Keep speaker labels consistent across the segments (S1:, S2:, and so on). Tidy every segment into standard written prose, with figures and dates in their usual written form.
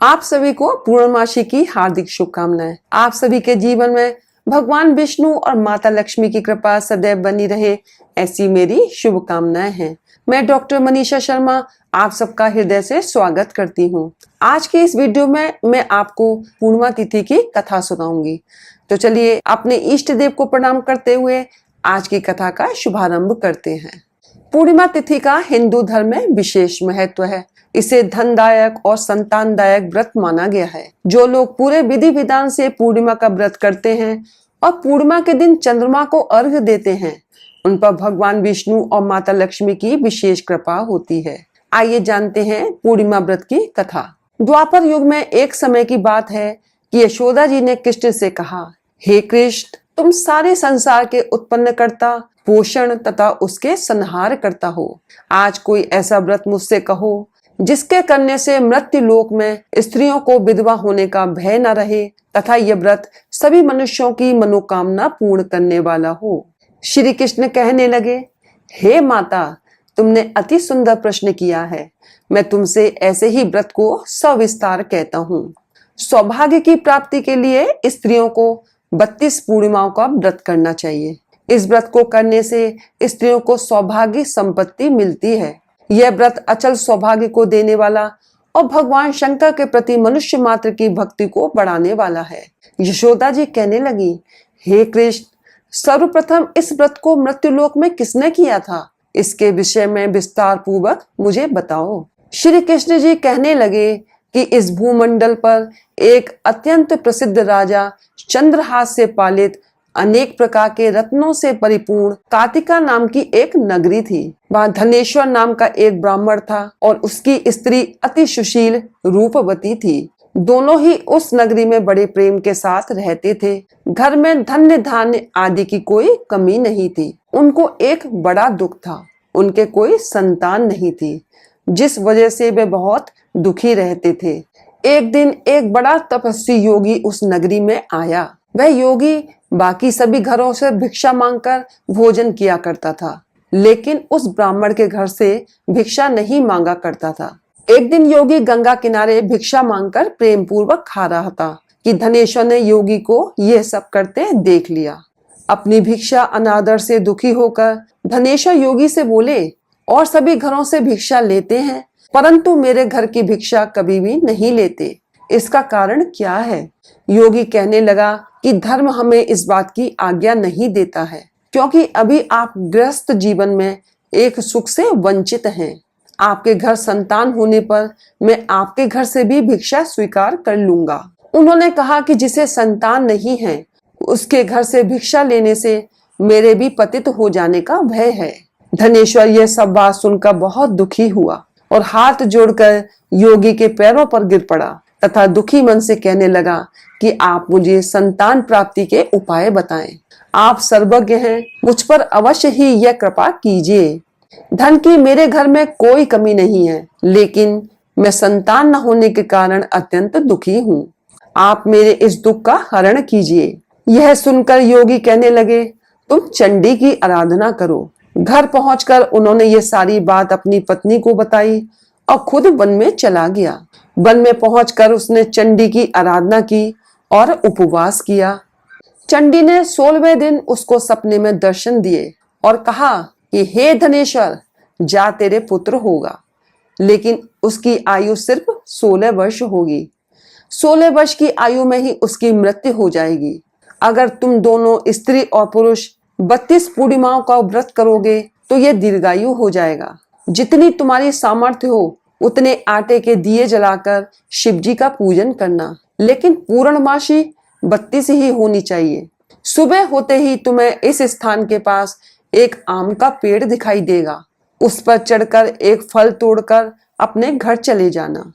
S1: आप सभी को पूर्णमासी की हार्दिक शुभकामनाएं। आप सभी के जीवन में भगवान विष्णु और माता लक्ष्मी की कृपा सदैव बनी रहे, ऐसी मेरी शुभकामनाएं हैं। मैं डॉक्टर मनीषा शर्मा आप सबका हृदय से स्वागत करती हूं। आज के इस वीडियो में मैं आपको पूर्णिमा तिथि की कथा सुनाऊंगी। तो चलिए अपने इष्ट देव को प्रणाम करते हुए आज की कथा का शुभारंभ करते हैं। पूर्णिमा तिथि का हिंदू धर्म में विशेष महत्व है। इसे धनदायक और संतानदायक व्रत माना गया है। जो लोग पूरे विधि विधान से पूर्णिमा का व्रत करते हैं और पूर्णिमा के दिन चंद्रमा को अर्घ्य देते हैं, उन पर भगवान विष्णु और माता लक्ष्मी की विशेष कृपा होती है। आइए जानते हैं पूर्णिमा व्रत की कथा। द्वापर युग में एक समय की बात है कि यशोदा जी ने कृष्ण से कहा, हे कृष्ण, तुम सारे संसार के उत्पन्नकर्ता, पोषण तथा उसके संहार करता हो। आज कोई ऐसा व्रत मुझसे कहो जिसके करने से मृत्यु लोक में स्त्रियों को विधवा होने का भय न रहे तथा यह व्रत सभी मनुष्यों की मनोकामना पूर्ण करने वाला हो। श्री कृष्ण कहने लगे, हे माता, तुमने अति सुंदर प्रश्न किया है। मैं तुमसे ऐसे ही व्रत को सविस्तार कहता हूँ। सौभाग्य की प्राप्ति के लिए स्त्रियों को 32 पूर्णिमाओं का व्रत करना चाहिए। इस व्रत को करने से स्त्रियों को सौभाग्य संपत्ति मिलती है। यह व्रत अचल सौभाग्य को देने वाला और भगवान शंकर के प्रति मनुष्य मात्र की भक्ति को बढ़ाने वाला है। यशोदा जी कहने लगी, हे कृष्ण, सर्वप्रथम इस व्रत को मृत्युलोक में किसने किया था? इसके विषय में विस्तार पूर्वक मुझे बताओ। श्री कृष्ण जी कहने लगे कि इस भूमंडल पर एक अत्यंत प्रसिद्ध राजा चंद्रहास से पालित अनेक प्रकार के रत्नों से परिपूर्ण कातिका नाम की एक नगरी थी। वहाँ धनेश्वर नाम का एक ब्राह्मण था और उसकी स्त्री अति सुशील रूपवती थी। दोनों ही उस नगरी में बड़े प्रेम के साथ रहते थे। घर में धन्य धान्य आदि की कोई कमी नहीं थी। उनको एक बड़ा दुख था, उनके कोई संतान नहीं थी, जिस वजह से वे बहुत दुखी रहते थे। एक दिन एक बड़ा तपस्वी योगी उस नगरी में आया। वह योगी बाकी सभी घरों से भिक्षा मांगकर भोजन किया करता था, लेकिन उस ब्राह्मण के घर से भिक्षा नहीं मांगा करता था। एक दिन योगी गंगा किनारे भिक्षा मांगकर प्रेम पूर्वक खा रहा था कि धनेश्वर ने योगी को यह सब करते देख लिया। अपनी भिक्षा अनादर से दुखी होकर धनेश्वर योगी से बोले, और सभी घरों से भिक्षा लेते हैं, परंतु मेरे घर की भिक्षा कभी भी नहीं लेते। इसका कारण क्या है? योगी कहने लगा कि धर्म हमें इस बात की आज्ञा नहीं देता है, क्योंकि अभी आप गृहस्थ जीवन में एक सुख से वंचित हैं। आपके घर संतान होने पर मैं आपके घर से भी भिक्षा स्वीकार कर लूंगा। उन्होंने कहा कि जिसे संतान नहीं है उसके घर से भिक्षा लेने से मेरे भी पतित हो जाने का भय है। धनेश्वर यह सब बात सुनकर बहुत दुखी हुआ और हाथ जोड़कर योगी के पैरों पर गिर पड़ा तथा दुखी मन से कहने लगा कि आप मुझे संतान प्राप्ति के उपाय बताएं। आप सर्वज्ञ हैं, मुझ पर अवश्य ही यह कृपा कीजिए। धन की मेरे घर में कोई कमी नहीं है, लेकिन मैं संतान न होने के कारण अत्यंत दुखी हूँ। आप मेरे इस दुख का हरण कीजिए। यह सुनकर योगी कहने लगे, तुम चंडी की आराधना करो। घर पहुंचकर उन्होंने ये सारी बात अपनी पत्नी को बताई और खुद वन में चला गया। वन में पहुंचकर उसने चंडी की आराधना की और उपवास किया। चंडी ने 16वें दिन उसको सपने में दर्शन दिए और कहा कि हे धनेश्वर, जा तेरे पुत्र होगा, लेकिन उसकी आयु सिर्फ 16 वर्ष होगी। 16 वर्ष की आयु में ही उसकी मृत्यु हो जाएगी। अगर तुम दोनों स्त्री और पुरुष 32 पूर्णिमाओं का व्रत करोगे तो यह दीर्घायु हो जाएगा। जितनी तुम्हारी सामर्थ्य हो उतने आटे के दिए जलाकर शिव जी का पूजन करना, लेकिन पूर्णमासी 32 ही होनी चाहिए। सुबह होते ही तुम्हें इस स्थान के पास एक आम का पेड़ दिखाई देगा। उस पर चढ़कर एक फल तोड़कर अपने घर चले जाना।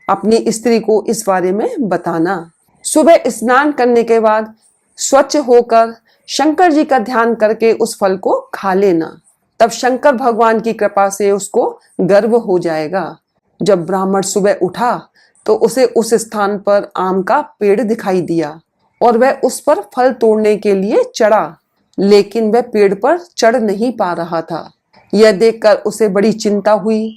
S1: अपनी स्त्री को इस बारे में बताना। सुबह स्नान करने के बाद स्वच्छ होकर शंकर जी का ध्यान करके उस फल को खा लेना। तब शंकर भगवान की कृपा से उसको गर्भ हो जाएगा। जब ब्राह्मण सुबह उठा तो उसे उस स्थान पर आम का पेड़ दिखाई दिया और वह उस पर फल तोड़ने के लिए चढ़ा, लेकिन वह पेड़ पर चढ़ नहीं पा रहा था। यह देखकर उसे बड़ी चिंता हुई।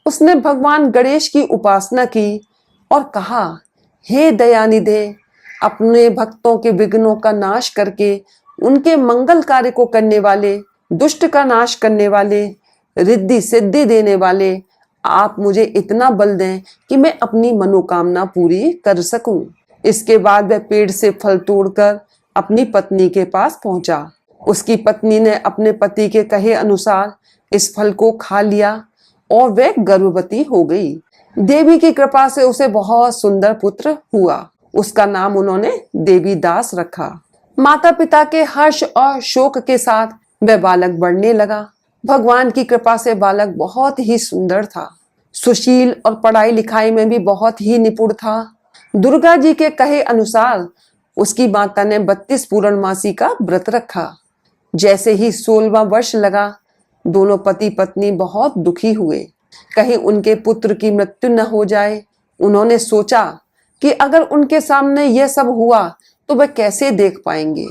S1: उसने भगवान गणेश की उपासना की और कहा, हे दयानिधे, अपने भक्तों के विघ्नों का नाश करके उनके मंगल कार्य को करने वाले, दुष्ट का नाश करने वाले, रिद्धि सिद्धि देने वाले, आप मुझे इतना बल दें कि मैं अपनी मनोकामना पूरी कर सकूं। इसके बाद वह पेड़ से फल तोड़कर अपनी पत्नी के पास पहुंचा। उसकी पत्नी ने अपने पति के कहे अनुसार इस फल को खा लिया और वह गर्भवती हो गई। देवी की कृपा से उसे बहुत सुंदर पुत्र हुआ। उसका नाम उन्होंने देवीदास रखा। माता पिता के हर्ष और शोक के साथ वह बालक बढ़ने लगा। भगवान की कृपा से बालक बहुत ही सुंदर था, सुशील और पढ़ाई लिखाई में भी बहुत ही निपुण था। दुर्गा जी के कहे अनुसार उसकी माता ने 32 पूर्णमासी का व्रत रखा। जैसे ही 16वां वर्ष लगा, दोनों पति पत्नी बहुत दुखी हुए, कहीं उनके पुत्र की मृत्यु न हो जाए। उन्होंने सोचा कि अगर उनके सामने यह सब हुआ तो वे कैसे देख पाएंगे।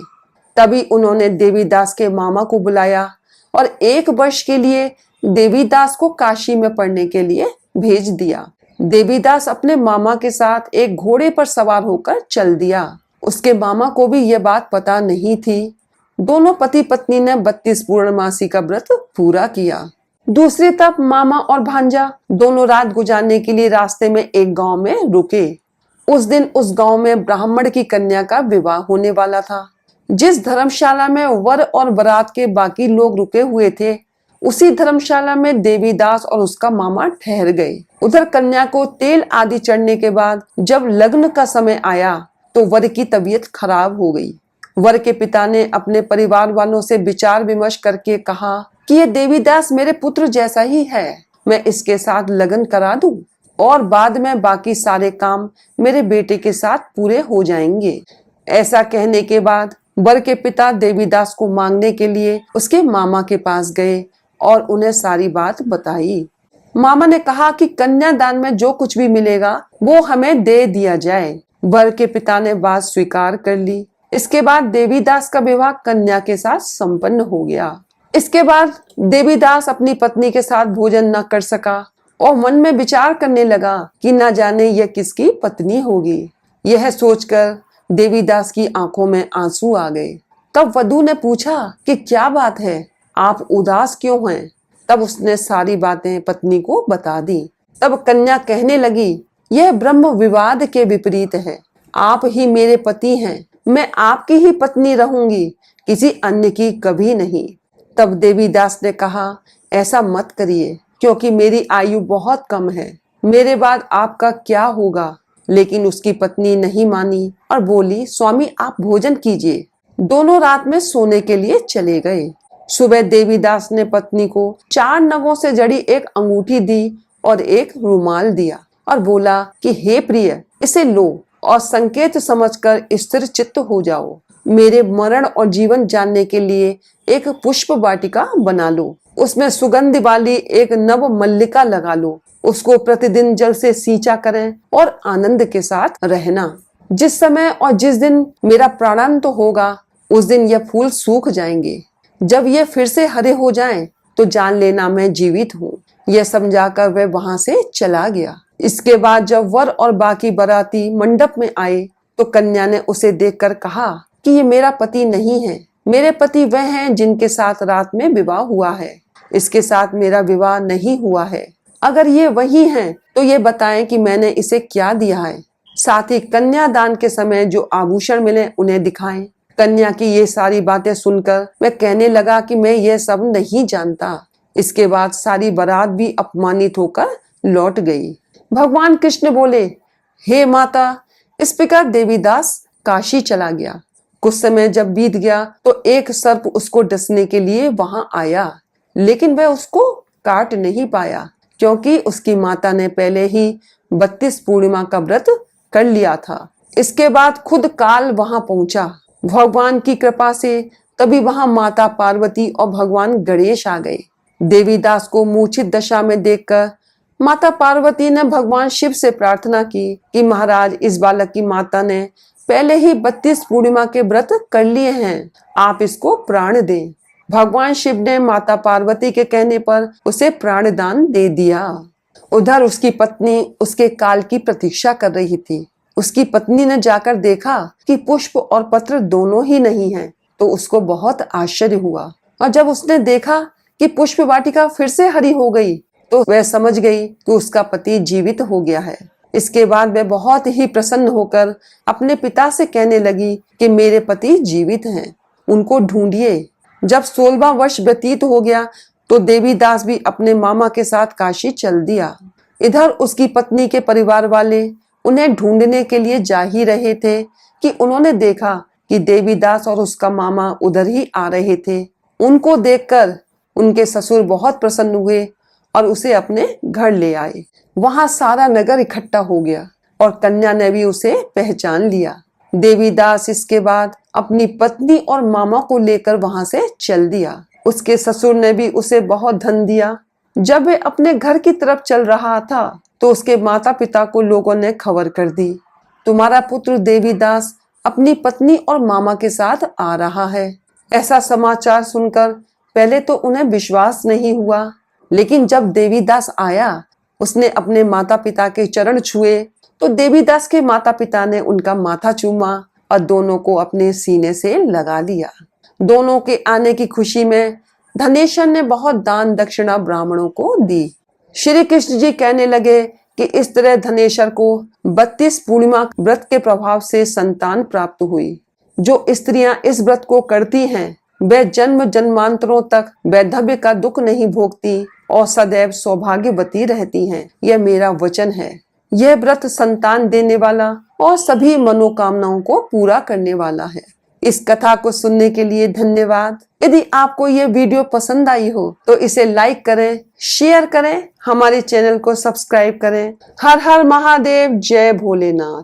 S1: तभी उन्होंने देवीदास के मामा को बुलाया और 1 वर्ष के लिए देवीदास को काशी में पढ़ने के लिए भेज दिया। देवीदास अपने मामा के साथ एक घोड़े पर सवार होकर चल दिया। उसके मामा को भी यह बात पता नहीं थी। दोनों पति पत्नी ने 32 पूर्णमासी का व्रत पूरा किया। दूसरी तरफ मामा और भांजा दोनों रात गुजारने के लिए रास्ते में एक गांव में रुके। उस दिन उस गांव में ब्राह्मण की कन्या का विवाह होने वाला था। जिस धर्मशाला में वर और बारात के बाकी लोग रुके हुए थे, उसी धर्मशाला में देवीदास और उसका मामा ठहर गए। उधर कन्या को तेल आदि चढ़ने के बाद जब लग्न का समय आया तो वर की तबीयत खराब हो गई। वर के पिता ने अपने परिवार वालों से विचार विमर्श करके कहा कि ये देवीदास मेरे पुत्र जैसा ही है, मैं इसके साथ लगन करा दूं और बाद में बाकी सारे काम मेरे बेटे के साथ पूरे हो जाएंगे। ऐसा कहने के बाद वर के पिता देवीदास को मांगने के लिए उसके मामा के पास गए और उन्हें सारी बात बताई। मामा ने कहा कि कन्यादान में जो कुछ भी मिलेगा वो हमें दे दिया जाए। वर के पिता ने बात स्वीकार कर ली। इसके बाद देवीदास का विवाह कन्या के साथ संपन्न हो गया। इसके बाद देवीदास अपनी पत्नी के साथ भोजन न कर सका और मन में विचार करने लगा कि न जाने यह किसकी पत्नी होगी। यह सोचकर देवीदास की आंखों में आंसू आ गए। तब वधू ने पूछा कि क्या बात है, आप उदास क्यों हैं? तब उसने सारी बातें पत्नी को बता दी। तब कन्या कहने लगी, यह ब्रह्म विवाद के विपरीत है। आप ही मेरे पति हैं, मैं आपकी ही पत्नी रहूंगी, किसी अन्य की कभी नहीं। तब देवीदास ने कहा, ऐसा मत करिए, क्योंकि मेरी आयु बहुत कम है, मेरे बाद आपका क्या होगा। लेकिन उसकी पत्नी नहीं मानी और बोली, स्वामी आप भोजन कीजिए। दोनों रात में सोने के लिए चले गए। सुबह देवीदास ने पत्नी को 4 नगों से जड़ी एक अंगूठी दी और एक रुमाल दिया और बोला कि हे प्रिय, इसे लो और संकेत समझकर स्थिर चित्त हो जाओ। मेरे मरण और जीवन जानने के लिए एक पुष्प वाटिका बना लो, उसमें सुगंध वाली एक नव मल्लिका लगा लो, उसको प्रतिदिन जल से सींचा करें और आनंद के साथ रहना। जिस समय और जिस दिन मेरा प्राणांत होगा उस दिन यह फूल सूख जाएंगे। जब ये फिर से हरे हो जाएं तो जान लेना मैं जीवित हूँ। यह समझाकर वह वहां से चला गया। इसके बाद जब वर और बाकी बाराती मंडप में आए तो कन्या ने उसे देखकर कहा कि ये मेरा पति नहीं है, मेरे पति वह हैं जिनके साथ रात में विवाह हुआ है, इसके साथ मेरा विवाह नहीं हुआ है। अगर ये वही हैं तो ये बताएं कि मैंने इसे क्या दिया है, साथ ही कन्यादान के समय जो आभूषण मिले उन्हें दिखाएं। कन्या की ये सारी बातें सुनकर वह कहने लगा कि मैं ये सब नहीं जानता। इसके बाद सारी बारात भी अपमानित होकर लौट गई। भगवान कृष्ण बोले, हे माता, इस प्रकार देवीदास काशी चला गया। कुछ समय जब बीत गया तो एक सर्प उसको डसने के लिए वहां आया, लेकिन वह उसको काट नहीं पाया क्योंकि उसकी माता ने पहले ही 32 पूर्णिमा का व्रत कर लिया था। इसके बाद खुद काल वहां पहुंचा। भगवान की कृपा से तभी वहां माता पार्वती और भगवान गणेश आ गए। देवीदास को मूर्छित दशा में देखकर माता पार्वती ने भगवान शिव से प्रार्थना की कि महाराज, इस बालक की माता ने पहले ही 32 पूर्णिमा के व्रत कर लिए हैं, आप इसको प्राण दें। भगवान शिव ने माता पार्वती के कहने पर उसे प्राणदान दे दिया। उधर उसकी पत्नी उसके काल की प्रतीक्षा कर रही थी। उसकी पत्नी ने जाकर देखा कि पुष्प और पत्र दोनों ही नहीं हैं, तो उसको बहुत आश्चर्य हुआ। और जब उसने देखा कि पुष्प वाटिका फिर से हरी हो गई, तो वह समझ गई कि उसका पति जीवित हो गया है। इसके बाद वह बहुत ही प्रसन्न होकर अपने पिता से कहने लगी कि मेरे पति जीवित हैं, उनको ढूंढिए। जब 16वां वर्ष व्यतीत हो गया तो देवीदास भी अपने मामा के साथ काशी चल दिया। इधर उसकी पत्नी के परिवार वाले उन्हें ढूंढने के लिए जा ही रहे थे कि उन्होंने देखा कि देवीदास और उसका मामा उधर ही आ रहे थे। उनको देखकर उनके ससुर बहुत प्रसन्न हुए और उसे अपने घर ले आए। वहां सारा नगर इकट्ठा हो गया और कन्या ने भी उसे पहचान लिया। देवीदास इसके बाद अपनी पत्नी और मामा को लेकर वहां से चल दिया। उसके ससुर ने भी उसे बहुत धन दिया। जब वे अपने घर की तरफ चल रहा था तो उसके माता पिता को लोगों ने खबर कर दी, तुम्हारा पुत्र देवीदास अपनी पत्नी और मामा के साथ आ रहा है। ऐसा समाचार सुनकर पहले तो उन्हें विश्वास नहीं हुआ, लेकिन जब देवीदास आया, उसने अपने माता पिता के चरण छुए तो देवीदास के माता पिता ने उनका माथा चूमा और दोनों को अपने सीने से लगा लिया। दोनों के आने की खुशी में धनेश्वर ने बहुत दान दक्षिणा ब्राह्मणों को दी। श्री कृष्ण जी कहने लगे कि इस तरह धनेश्वर को 32 पूर्णिमा व्रत के प्रभाव से संतान प्राप्त हुई। जो स्त्रियां इस व्रत को करती हैं वे जन्म जन्मांतरों तक वैधव्य का दुख नहीं भोगती और सदैव सौभाग्यवती रहती हैं। यह मेरा वचन है। यह व्रत संतान देने वाला और सभी मनोकामनाओं को पूरा करने वाला है। इस कथा को सुनने के लिए धन्यवाद। यदि आपको यह वीडियो पसंद आई हो तो इसे लाइक करें, शेयर करें, हमारे चैनल को सब्सक्राइब करें। हर हर महादेव, जय भोलेनाथ।